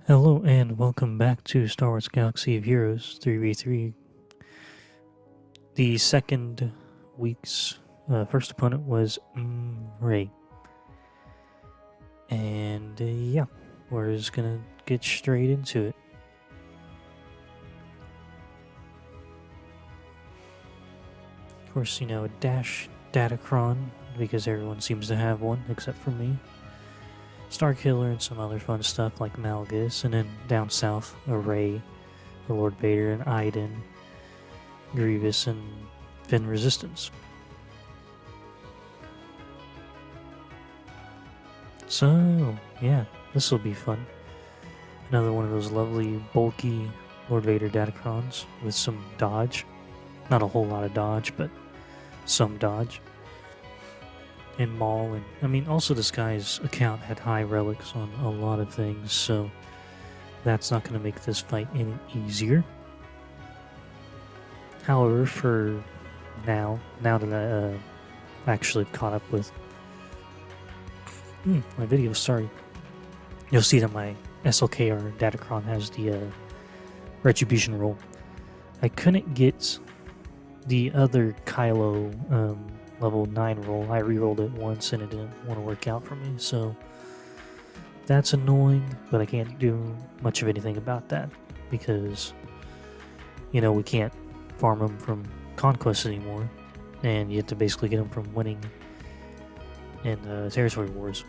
Hello and welcome back to Star Wars Galaxy of Heroes 3v3. The second week's first opponent was Ray. And yeah, we're just gonna get straight into it. Of course, a dash Datacron, because everyone seems to have one except for me. Starkiller and some other fun stuff like Malgus, and then down south, a Rey, the Lord Vader, and Iden, Grievous, and Finn Resistance. So, yeah, this will be fun. Another one of those lovely, bulky Lord Vader Datacrons with some dodge. Not a whole lot of dodge, but some dodge. And Maul, and also this guy's account had high relics on a lot of things, so that's not going to make this fight any easier. However, for now that I actually caught up with my video, sorry, you'll see that my SLKR Datacron has the Retribution roll. I couldn't get the other Kylo level 9 roll. I re-rolled it once and it didn't want to work out for me, so that's annoying, but I can't do much of anything about that because, we can't farm them from conquest anymore, and you have to basically get them from winning in territory wars.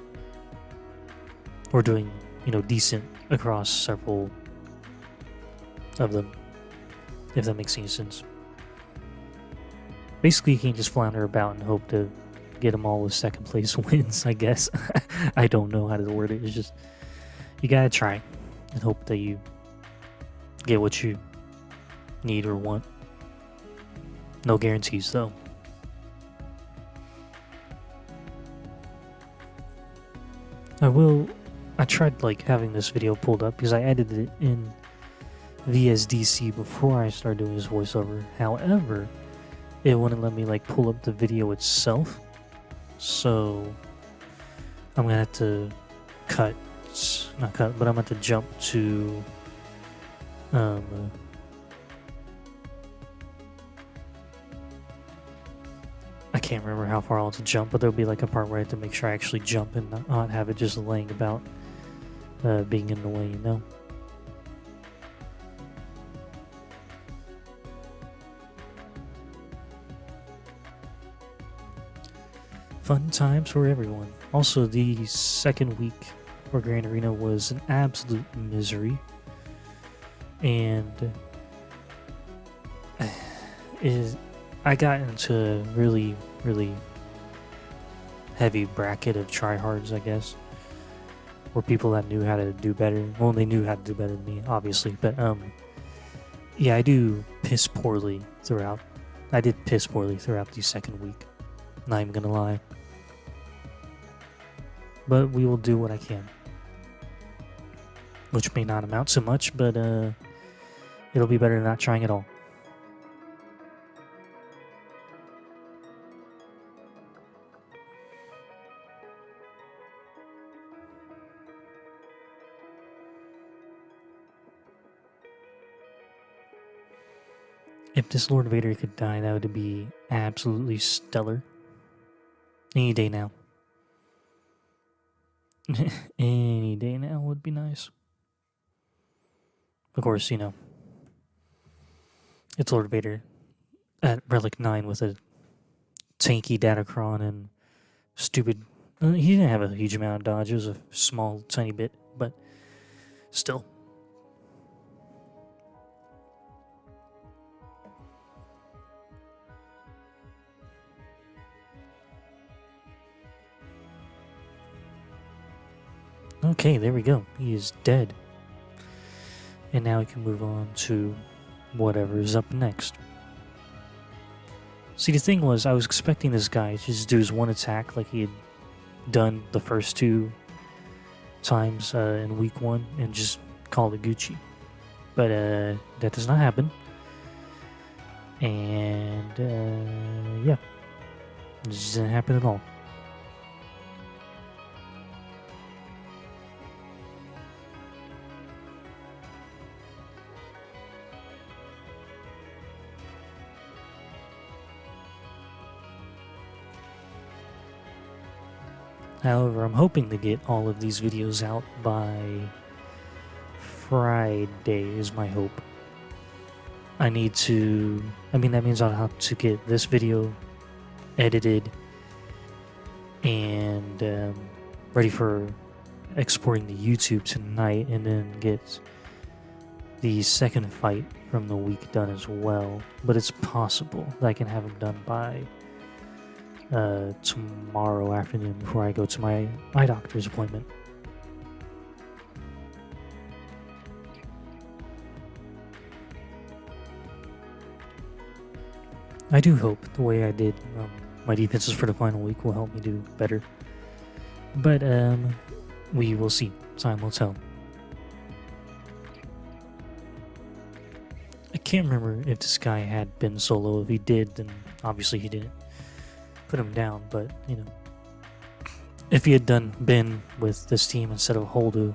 Or doing, decent across several of them, if that makes any sense. Basically, you can't just flounder about and hope to get them all with second place wins, I guess. I don't know how to word it. It's just, you gotta try and hope that you get what you need or want. No guarantees, though. I tried having this video pulled up because I edited it in VSDC before I started doing this voiceover. However, it wouldn't let me pull up the video itself, so I'm gonna have to I'm gonna have to jump to I can't remember how far I'll have to jump, but there'll be a part where I have to make sure I actually jump and not have it just laying about being in the way, Fun times for everyone. Also, the second week for Grand Arena was an absolute misery. And I got into a really, really heavy bracket of tryhards, I guess. Or people that knew how to do better. Well, they knew how to do better than me, obviously. But, yeah, I did piss poorly throughout the second week. Not even gonna lie. But we will do what I can. Which may not amount to much, but it'll be better than not trying at all. If this Lord Vader could die, that would be absolutely stellar. Any day now. Any day now would be nice. Of course, it's Lord Vader at Relic 9 with a tanky Datacron and stupid... he didn't have a huge amount of dodge. It was a small, tiny bit, but still. Okay, there we go. He is dead. And now we can move on to whatever is up next. See, the thing was, I was expecting this guy to just do his one attack like he had done the first two times in week 1 and just call it Gucci. But that does not happen. And yeah, it just didn't happen at all. However, I'm hoping to get all of these videos out by Friday is my hope. I need to, I mean, that means I'll have to get this video edited and ready for exporting to YouTube tonight, and then get the second fight from the week done as well. But it's possible that I can have them done by tomorrow afternoon before I go to my eye doctor's appointment. I do hope the way I did my defenses for the final week will help me do better. But we will see. Time will tell. I can't remember if this guy had been solo. If he did, then obviously he didn't put him down. But, you know, if he had been with this team instead of Holdo,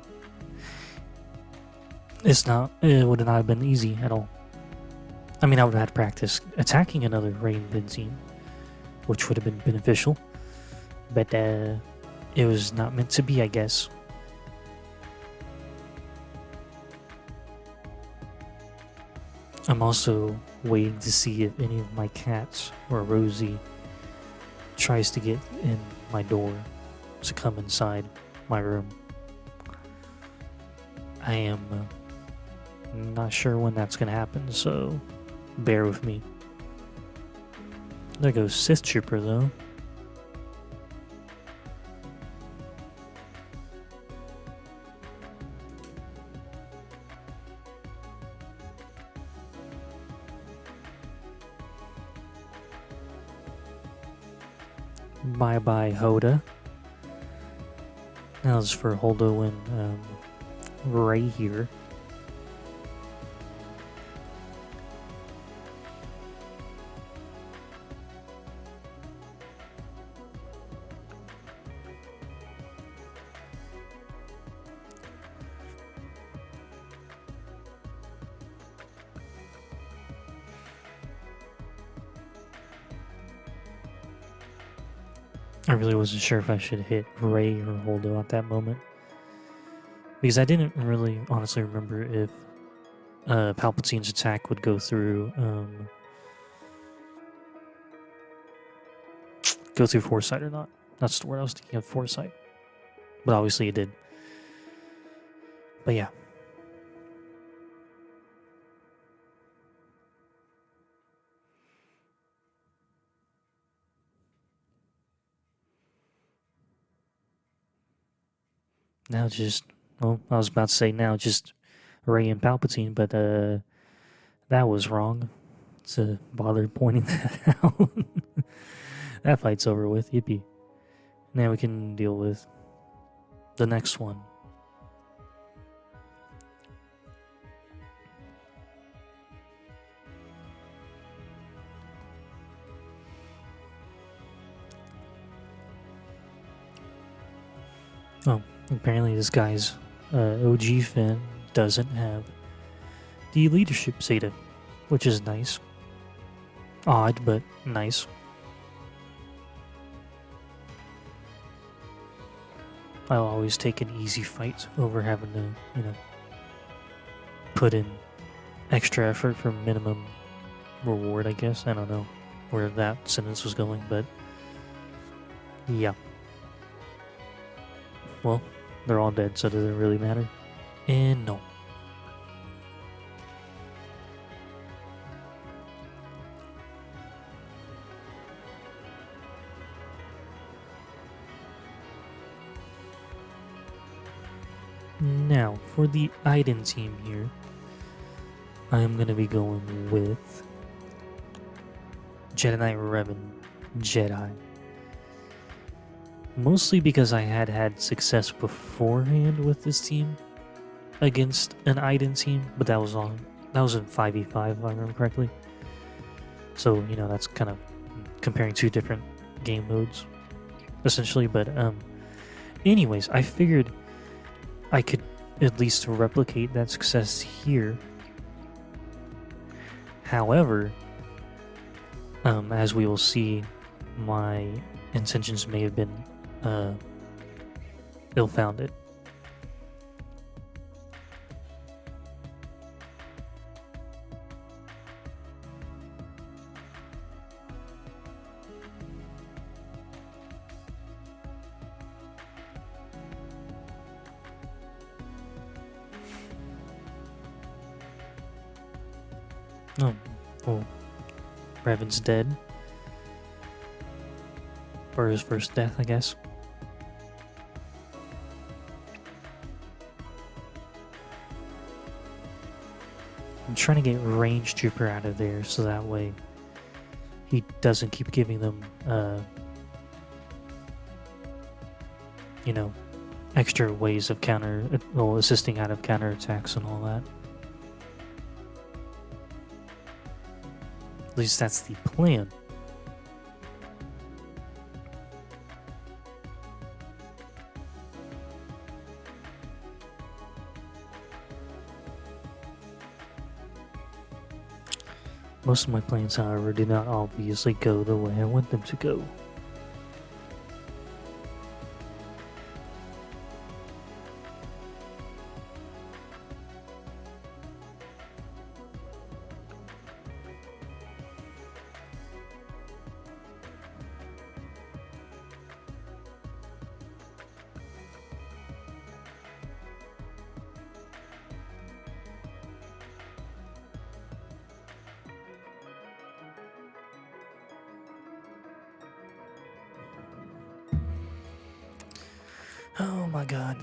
it would not have been easy at all. I mean, I would have had practice attacking another Rain Bin team, which would have been beneficial. But it was not meant to be, I guess. I'm also waiting to see if any of my cats or Rosie tries to get in my door to come inside my room. I am not sure when that's going to happen, so bear with me. There goes Sith Trooper, though. Bye-bye, Hoda. Now this is for Holdo and Ray here. I really wasn't sure if I should hit Ray or Holdo at that moment, because I didn't really honestly remember if Palpatine's attack would go through foresight or not. That's the word I was thinking of, foresight. But obviously it did. But yeah. Now just, well, I was about to say now just Ray and Palpatine, but that was wrong to bother pointing that out. That fight's over with, yippee. Now we can deal with the next one. Oh, apparently this guy's OG fan doesn't have the leadership Zeta, which is nice. Odd, but nice. I'll always take an easy fight over having to, you know, put in extra effort for minimum reward, I guess. I don't know where that sentence was going, but yeah. Well, they're all dead, so does it really matter? And no. Now, for the Iden team here, I'm going to be going with Jedi Knight Revan Jedi. Mostly because I had success beforehand with this team against an Iden team, but that was in 5v5 if I remember correctly. So, you know, that's kind of comparing two different game modes, essentially. But anyways, I figured I could at least replicate that success here. However, as we will see, my intentions may have been ill-founded. Oh, Revan's dead. Or his first death, I guess. I'm trying to get Range Trooper out of there so that way he doesn't keep giving them, you know, extra ways of assisting out of counterattacks and all that. At least that's the plan. Most of my plans, however, did not obviously go the way I want them to go. Oh my god.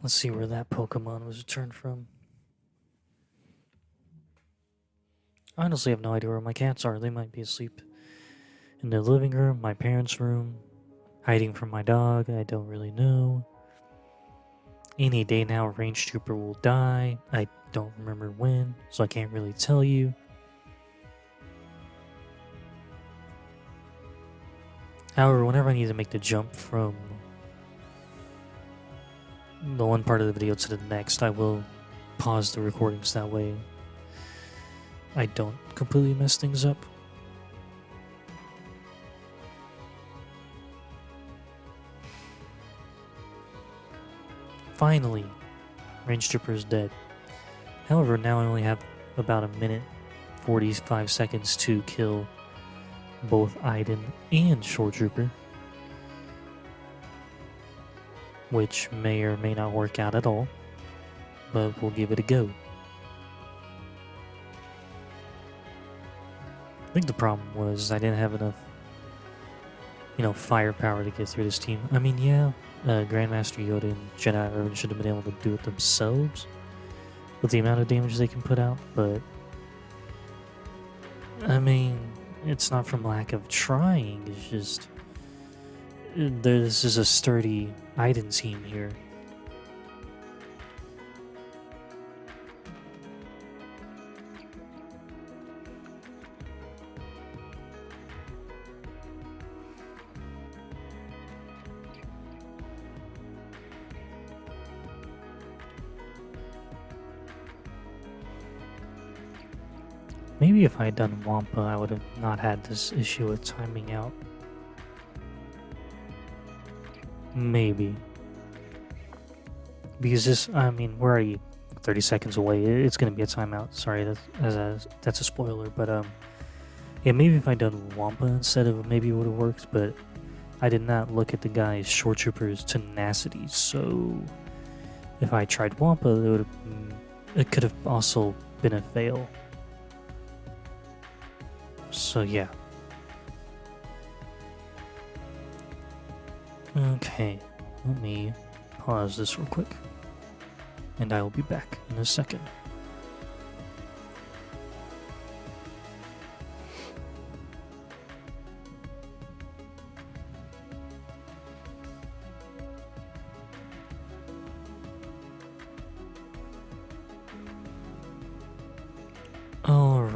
Let's see where that Pokemon was returned from. I honestly have no idea where my cats are. They might be asleep in the living room, my parents' room, hiding from my dog. I don't really know. Any day now, Range Trooper will die. I don't remember when, so I can't really tell you. However, whenever I need to make the jump from the one part of the video to the next, I will pause the recordings, that way I don't completely mess things up. Finally, Range Trooper is dead. However, now I only have about a minute 45 seconds to kill both Iden and Shore Trooper, which may or may not work out at all, but we'll give it a go. I think the problem was I didn't have enough, firepower to get through this team. I mean, yeah, Grandmaster Yoda and Jedi should have been able to do it themselves with the amount of damage they can put out, but I mean, it's not from lack of trying, it's just this is a sturdy Iden team here. Maybe if I had done Wampa, I would have not had this issue with timing out. Maybe. Because this, I mean, we're already 30 seconds away. It's going to be a timeout. Sorry, that's a spoiler. But, yeah, maybe if I'd done Wampa instead of, maybe it would have worked. But I did not look at the guy's Shore Trooper's tenacity. So if I tried Wampa, it could have also been a fail. So yeah. Okay, let me pause this real quick, and I will be back in a second.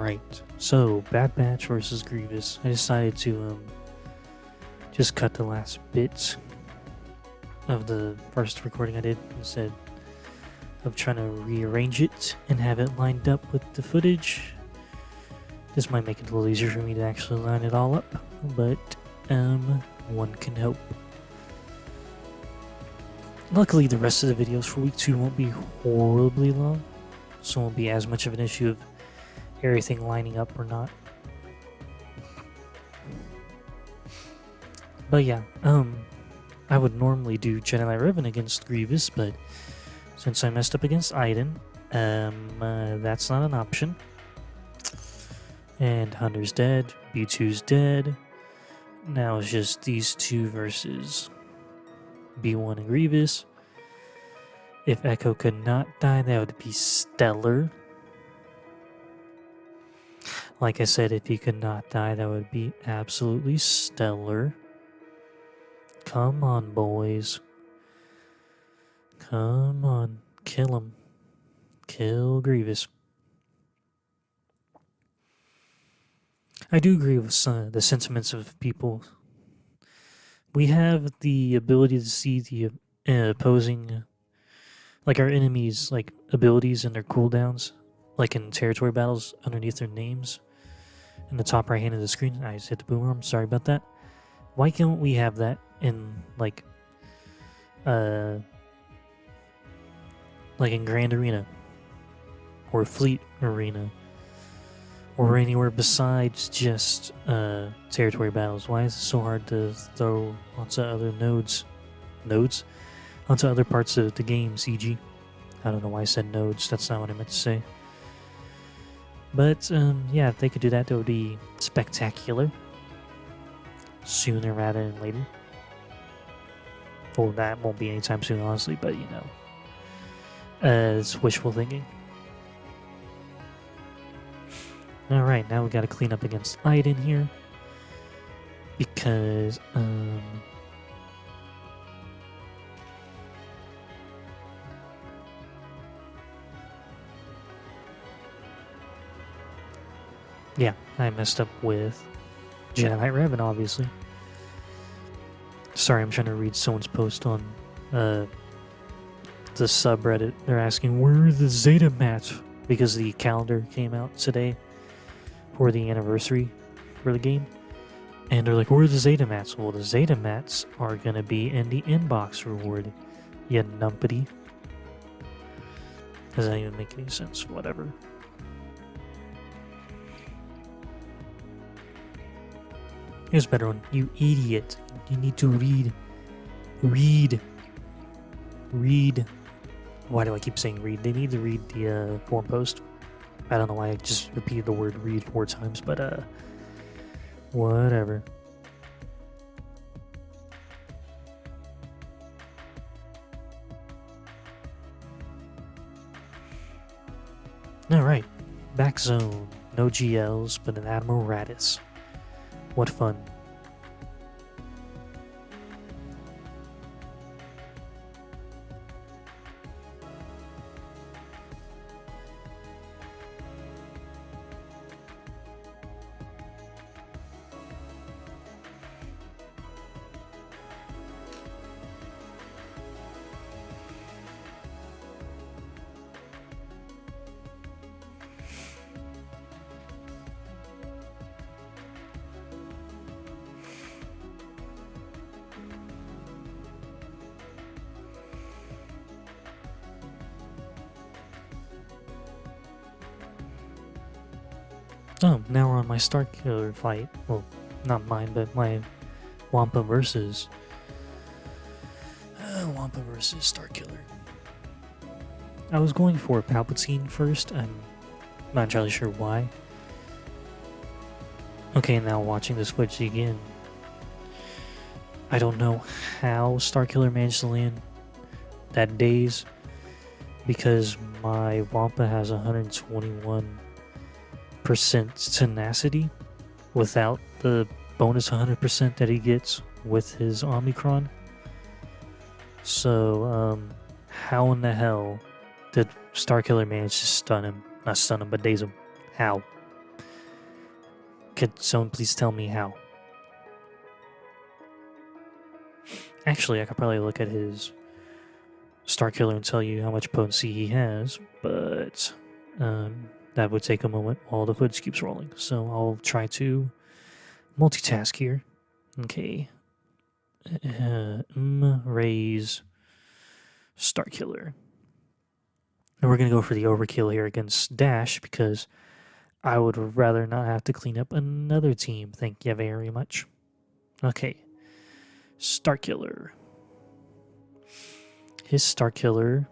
Alright, so Bad Batch versus Grievous. I decided to just cut the last bit of the first recording I did instead of trying to rearrange it and have it lined up with the footage. This might make it a little easier for me to actually line it all up, but one can hope. Luckily, the rest of the videos for week 2 won't be horribly long, so it won't be as much of an issue of everything lining up or not. But yeah, I would normally do Jedi Riven against Grievous, but since I messed up against Iden, that's not an option. And Hunter's dead, B2's dead. Now it's just these two versus B1 and Grievous. If Echo could not die, that would be stellar. Like I said, if he could not die, that would be absolutely stellar. Come on, boys. Come on. Kill him. Kill Grievous. I do agree with some of the sentiments of people. We have the ability to see the opposing, like our enemies' like abilities and their cooldowns, like in territory battles underneath their names. In the top right hand of the screen, I just hit the boomer. I'm sorry about that. Why can't we have that in like in Grand Arena or Fleet Arena or anywhere besides just territory battles? Why is it so hard to throw onto other nodes onto other parts of the game? CG. I don't know why I said nodes. That's not what I meant to say. But yeah, if they could do that, that would be spectacular. Sooner rather than later. Well, that won't be anytime soon, honestly, but you know, it's wishful thinking. Alright, now we gotta clean up against Iden here. Because, yeah, I messed up with Jedi Raven, obviously. Sorry, I'm trying to read someone's post on the subreddit. They're asking, where are the Zeta mats? Because the calendar came out today for the anniversary for the game. And they're like, where are the Zeta mats? Well, the Zeta mats are going to be in the inbox reward, you numpity. Doesn't even make any sense, whatever. Here's a better one. You idiot. You need to read. Read. Read. Why do I keep saying read? They need to read the forum post. I don't know why I just repeated the word read 4 times, but whatever. Alright. Back zone. No GLs, but an Admiral Raddus. What fun. Oh, now we're on my Starkiller fight. Well, not mine, but my Wampa versus Starkiller. I was going for Palpatine first. I'm not entirely sure why. Okay, now watching this footage again, I don't know how Starkiller managed to land that daze, because my Wampa has 121% tenacity without the bonus 100% that he gets with his Omicron. So, how in the hell did Starkiller manage to stun him? Not stun him, but daze him. How? Could someone please tell me how? Actually, I could probably look at his Starkiller and tell you how much potency he has, but that would take a moment while the footage keeps rolling. So I'll try to multitask here. Okay. Raise Starkiller. And we're going to go for the overkill here against Dash because I would rather not have to clean up another team. Thank you very much. Okay. Starkiller. His Starkiller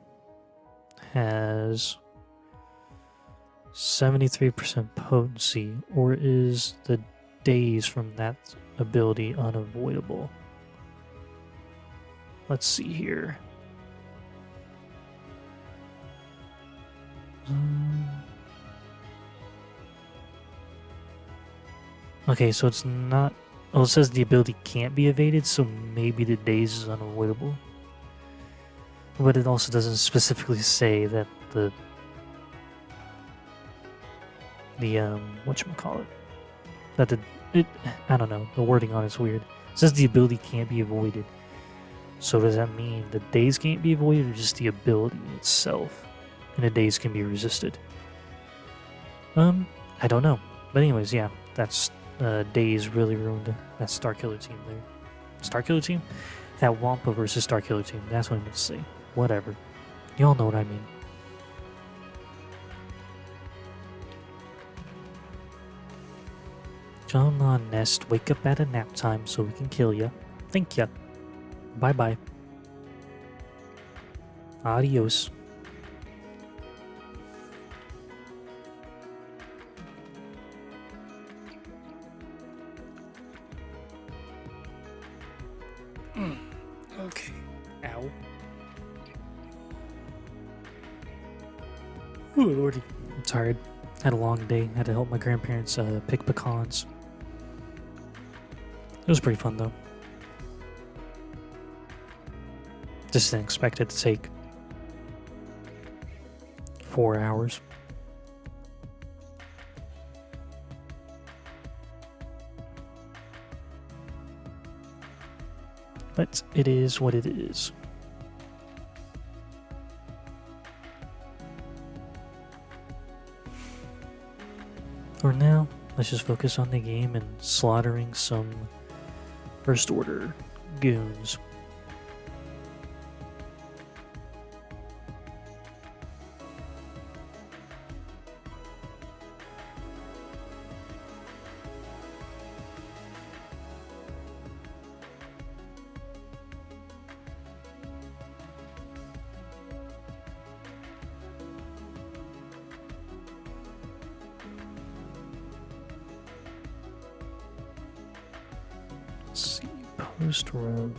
has 73% potency, or is the daze from that ability unavoidable? Let's see here. Okay, so it's not... Well, it says the ability can't be evaded, so maybe the daze is unavoidable. But it also doesn't specifically say that the whatchamacallit, that I don't know, the wording on it's weird. It says the ability can't be avoided. So does that mean the daze can't be avoided, or just the ability itself and the daze can be resisted? I don't know. But anyways, yeah, that's daze really ruined that Starkiller team there. Starkiller team? That Wampa versus Starkiller team. That's what I meant to say. Whatever. Y'all know what I mean. John on Nest, wake up at a nap time so we can kill ya. Thank ya. Bye bye. Adios. Okay. Ow. Ooh, lordy. I'm tired. Had a long day. Had to help my grandparents pick pecans. It was pretty fun though. Just didn't expect it to take 4 hours. But it is what it is. For now, let's just focus on the game and slaughtering some First Order goons. Let's see, Post Road.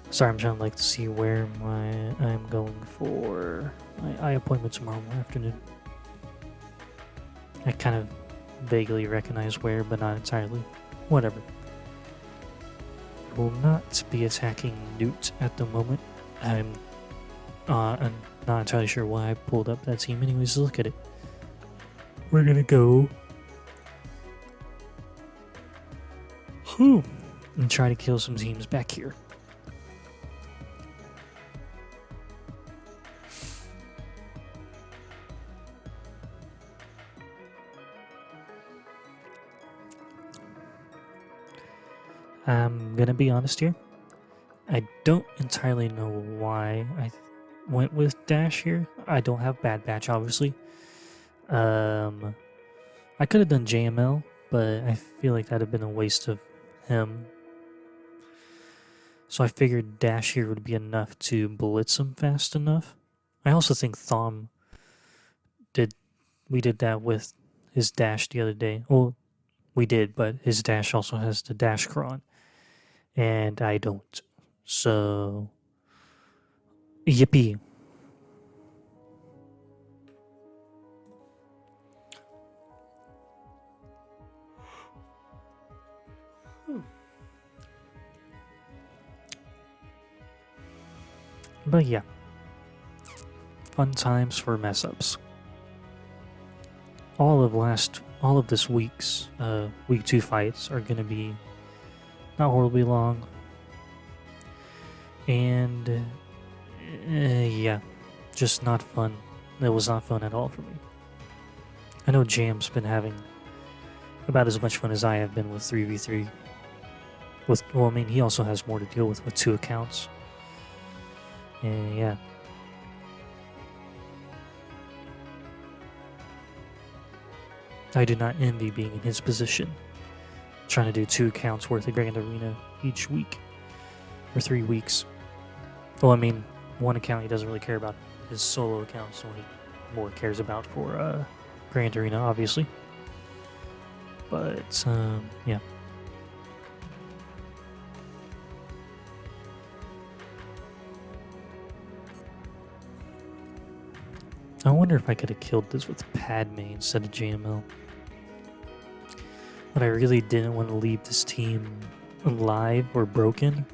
Sorry, I'm trying to see where I'm going for my eye appointment tomorrow afternoon. I kind of vaguely recognize where, but not entirely. Whatever. Will not be attacking Nute at the moment. I'm not entirely sure why I pulled up that team. Anyways, look at it. We're gonna go and try to kill some teams back here. I'm gonna be honest here. I don't entirely know why I went with Dash here. I don't have Bad Batch, obviously. I could have done JML, but I feel like that'd have been a waste of him. So I figured Dash here would be enough to blitz him fast enough. I also think Thom we did that with his Dash the other day. Well, we did, but his Dash also has the Dash Cron. And I don't. So, yippee. But yeah, fun times for mess ups. all of this week's week 2 fights are gonna be not horribly long, and yeah, just not fun. It was not fun at all for me. I know Jam's been having about as much fun as I have been with 3v3. Well, I mean, he also has more to deal with 2 accounts. And yeah. I do not envy being in his position, trying to do 2 accounts worth of Grand Arena each week, or 3 weeks. Well, I mean, 1 account he doesn't really care about, his solo account, so he more cares about for Grand Arena, obviously. But, yeah. I wonder if I could have killed this with Padme instead of JML. But I really didn't want to leave this team alive or broken,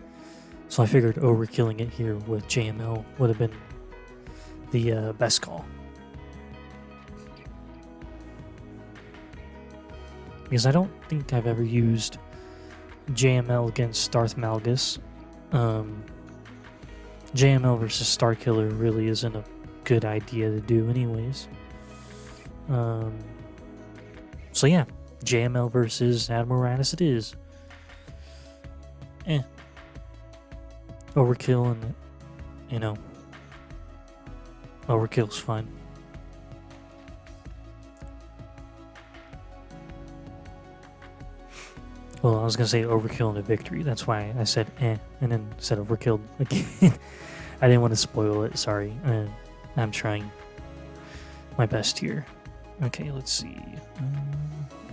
so I figured overkilling it here with JML would have been the best call. Because I don't think I've ever used JML against Darth Malgus. JML versus Starkiller really isn't a good idea to do anyways. So yeah, JML versus Admiral Raddus it is. Overkill, and you know, overkill's fine. Well, I was gonna say overkill and a victory. That's why I said and then said overkill again. I didn't want to spoil it. Sorry. I'm trying my best here. Okay, let's see.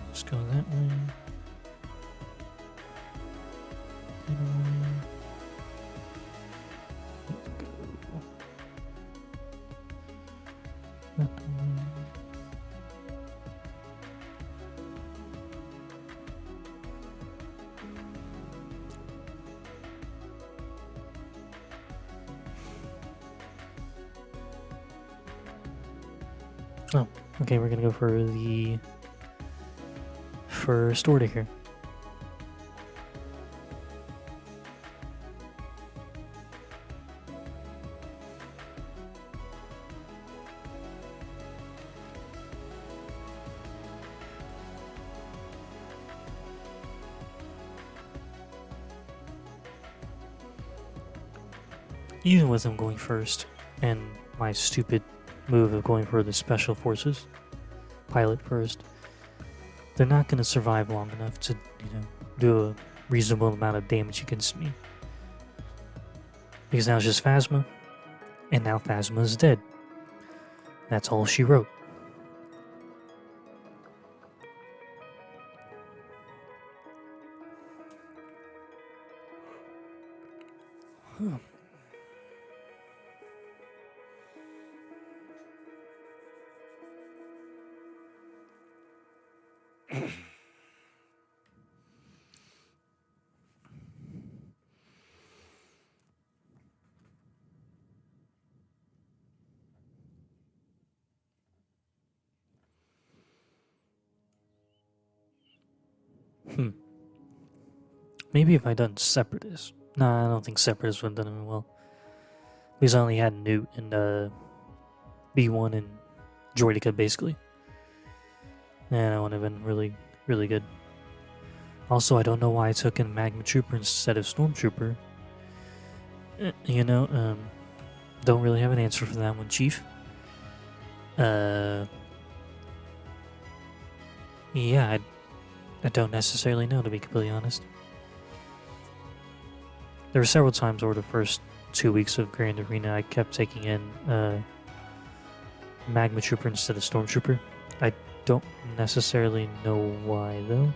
Let's go that way. Oh, okay, we're gonna go for the first order here. Even with them going first, and my stupid move of going for the special forces pilot first, they're not going to survive long enough to, do a reasonable amount of damage against me. Because now it's just Phasma, and now Phasma is dead. That's all she wrote. Huh. Maybe if I done Separatists. Nah, I don't think Separatists would have done it well. Because I only had Nute and B1 and Droideka basically. And that would have been really, really good. Also, I don't know why I took in Magma Trooper instead of Stormtrooper. Don't really have an answer for that one, Chief. Yeah, I don't necessarily know, to be completely honest. There were several times over the first 2 weeks of Grand Arena I kept taking in Magma Trooper instead of Stormtrooper. I don't necessarily know why, though.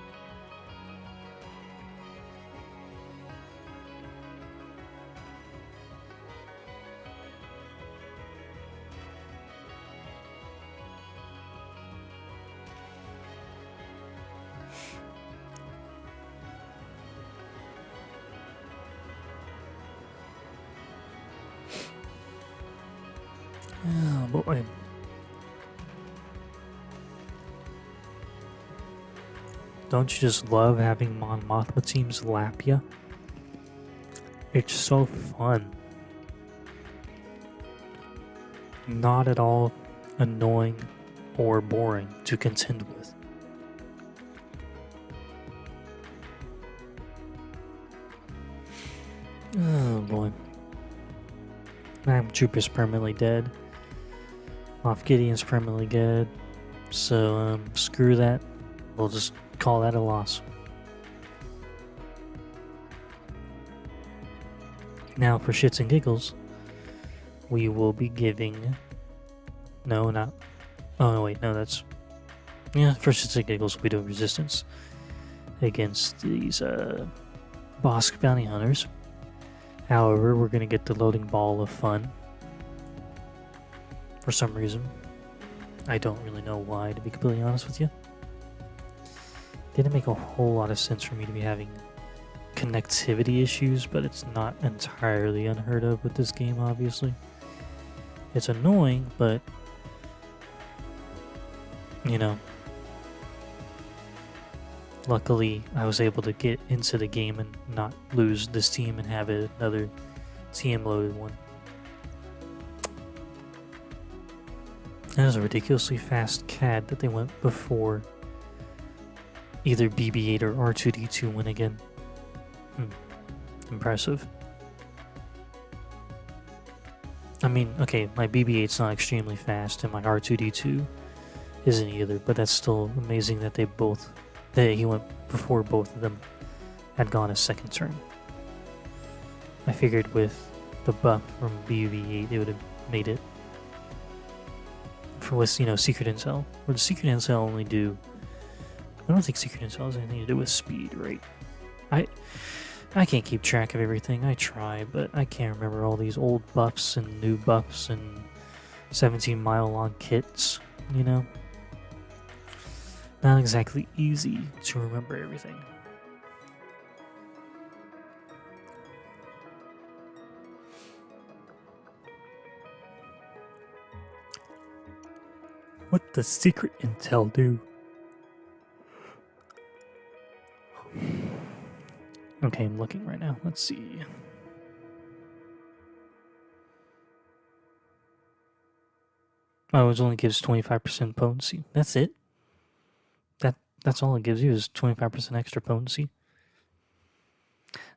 Oh boy. don't you just love having Mon Mothma teams lap ya? It's so fun. Not at all annoying or boring to contend with. Oh boy. Trooper's permanently dead. Moff Gideon's permanently dead. So, screw that. We'll just call that a loss. Now, for shits and giggles, we will be giving... No, not... Oh, no, wait, no, that's... Yeah, for shits and giggles, we'll be doing resistance against these, Bossk bounty hunters. However, we're going to get the loading ball of fun. For some reason. I don't really know why, to be completely honest with you. Didn't make a whole lot of sense for me to be having connectivity issues, but it's not entirely unheard of with this game, obviously. It's annoying, but... You know... Luckily, I was able to get into the game and not lose this team and have another TM-loaded one. That was a ridiculously fast CAD that they went before either BB-8 or R2-D2 went again. Impressive. I mean, okay, my BB-8's not extremely fast and my R2-D2 isn't either, but that's still amazing that he went before both of them had gone a second turn. I figured with the buff from BB-8 it would have made it with, Secret Intel. Or the Secret Intel only do... I don't think Secret Intel has anything to do with speed, right? I can't keep track of everything. I try, but I can't remember all these old buffs and new buffs and 17-mile-long kits, Not exactly easy to remember everything. What does Secret Intel do? Okay, I'm looking right now. Let's see. Oh, it only gives 25% potency. That's it? That's all it gives you is 25% extra potency?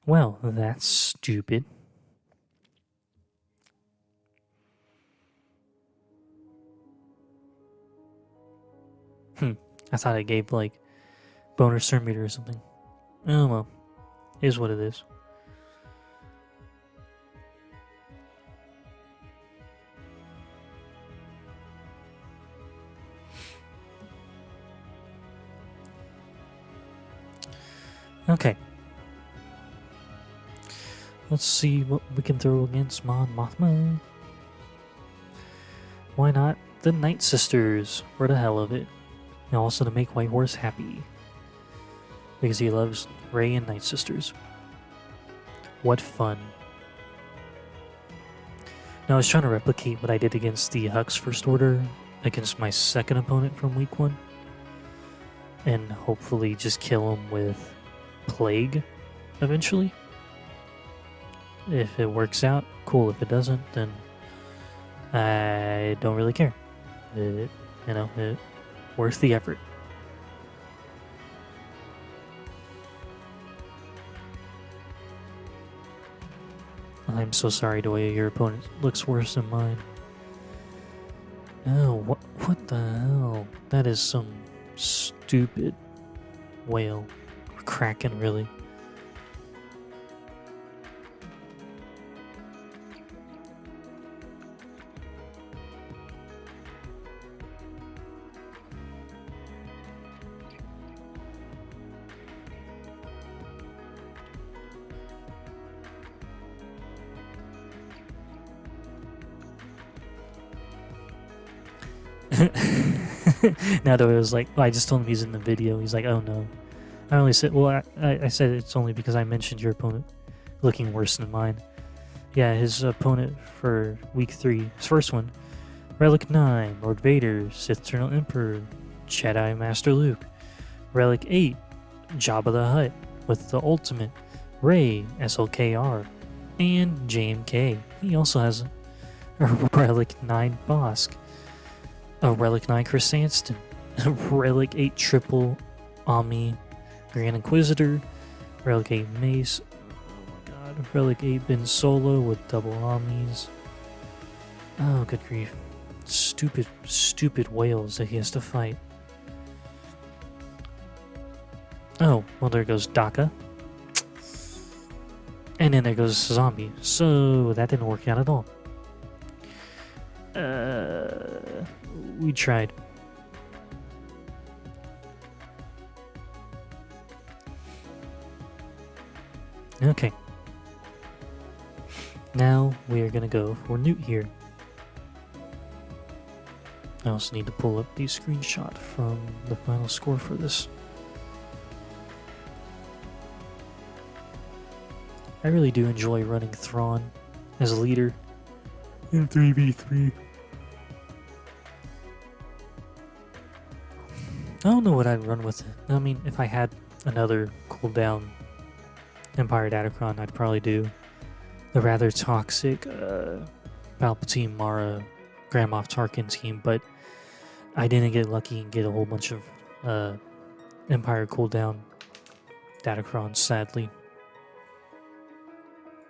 Well, that's stupid. I thought it gave, bonus centimeter or something. Oh, well. Is what it is. Okay. Let's see what we can throw against Mon Mothma. Why not the Night Sisters, for the hell of it. And also to make White Horse happy. Because he loves Rey and Night Sisters. What fun. Now I was trying to replicate what I did against the Hux First Order against my second opponent from week 1. And hopefully just kill him with Plague eventually. If it works out, cool. If it doesn't, then I don't really care. It worth the effort. I'm so sorry the way your opponent looks worse than mine. Oh, what the hell? That is some stupid whale. Or kraken, really. Now that it was like, I just told him he's in the video. He's like, oh no. I only said, well, I said it's only because I mentioned your opponent looking worse than mine. Yeah, his opponent for week 3, his first one, Relic 9, Lord Vader, Sith Eternal Emperor, Jedi Master Luke. Relic 8, Jabba the Hutt with the ultimate, Rey, SLKR, and JMK. He also has a Relic 9 Bossk, a Relic 9 Chrysanthemum, a Relic 8 Triple Omni Grand Inquisitor, Relic 8 Mace, oh my god, Relic 8 Ben Solo with double Omnis. Oh, good grief. Stupid whales that he has to fight. Oh, well there goes Daka. And then there goes Zombie. So that didn't work out at all. We tried. Okay. Now we are gonna go for Nute here. I also need to pull up the screenshot from the final score for this. I really do enjoy running Thrawn as a leader in 3v3. I don't know what I'd run with it. I mean, if I had another cooldown Empire Datacron, I'd probably do the rather toxic Palpatine Mara Grand Moff Tarkin team, but I didn't get lucky and get a whole bunch of Empire cooldown Datacrons, sadly.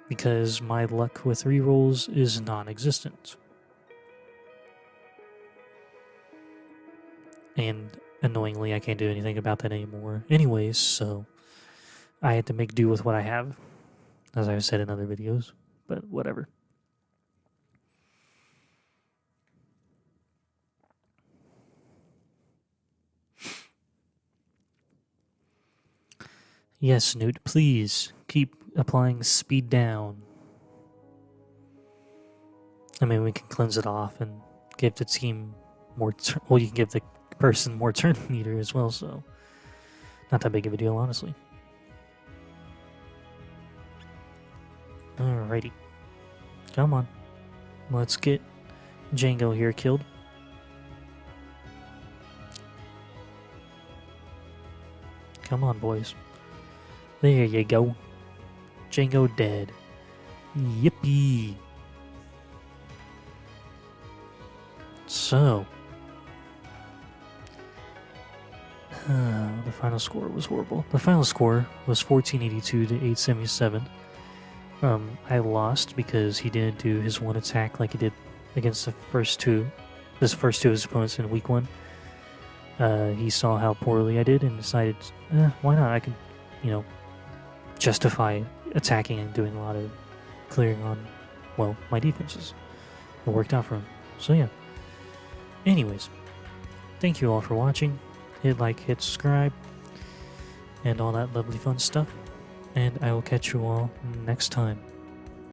Because my luck with rerolls is non-existent. And annoyingly, I can't do anything about that anymore anyways, so I had to make do with what I have, as I've said in other videos, but whatever. Yes, Nute, please keep applying speed down. I mean, we can cleanse it off and give the team more. Well, you can give the person more turn meter as well, so not that big of a deal, honestly. Alrighty, come on, let's get Jango here killed. Come on, boys. There you go. Jango dead. Yippee. So, the final score was horrible. The final score was 1482 to 877. I lost because he didn't do his one attack like he did against the first two of his opponents in week 1. He saw how poorly I did and decided, why not? I could, justify attacking and doing a lot of clearing on, well, my defenses. It worked out for him. So yeah. Anyways, thank you all for watching. Hit like, hit subscribe, and all that lovely fun stuff. And I will catch you all next time.